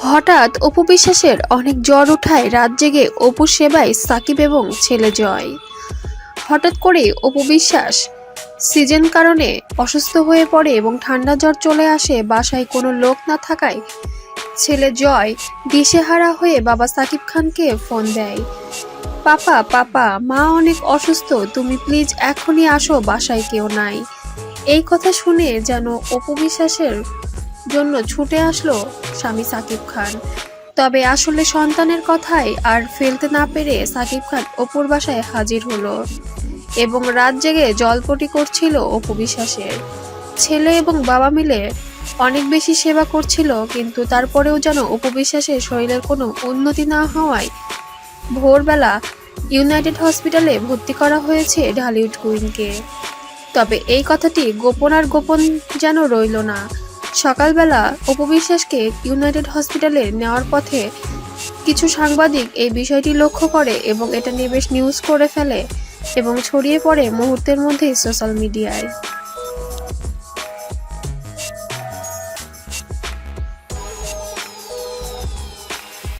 হঠাৎ অপু বিশ্বাসের অনেক জ্বর ওঠায় রাত জেগে অপুর সেবায় সাকিব এবং ছেলে জয়। হঠাৎ করে অপু বিশ্বাস সিজন কারণে অসুস্থ হয়ে পড়ে এবং ঠান্ডা জ্বর চলে আসে। বাসায় কোনো লোক না থাকায় ছেলে জয় দিশেহারা হয়ে বাবা সাকিব খানকে ফোন দেয়। পাপা পাপা, মা অনেক অসুস্থ, তুমি প্লিজ এখনই আসো, বাসায় কেউ নাই। এই কথা শুনে যেন অপু বিশ্বাসের জন্য ছুটে আসলো স্বামী সাকিব খান। তবে আসলে সন্তানের কথাই আর ফেলতে না পেরে সাকিব খান অপুর বাসায় হাজির হলো এবং রাত জেগে জলপটি করছিল অপু বিশ্বাসের। ছেলে এবং বাবা মিলে অনেক বেশি সেবা করছিল, কিন্তু তারপরেও যেন অপু বিশ্বাসের শরীরের কোনো উন্নতি না হওয়ায় ভোরবেলা ইউনাইটেড হসপিটালে ভর্তি করা হয়েছে ঢালিউড কুইনকে। তবে এই কথাটি গোপন আর গোপন যেন রইল না। সকালবেলা অপু বিশ্বাসকে ইউনাইটেড হসপিটালে নেওয়ার পথে কিছু সাংবাদিক এই বিষয়টি লক্ষ্য করে এবং এটা নিয়ে বেশ নিউজ করে ফেলে এবং ছড়িয়ে পড়ে মুহূর্তের মধ্যেই সোশ্যাল মিডিয়ায়।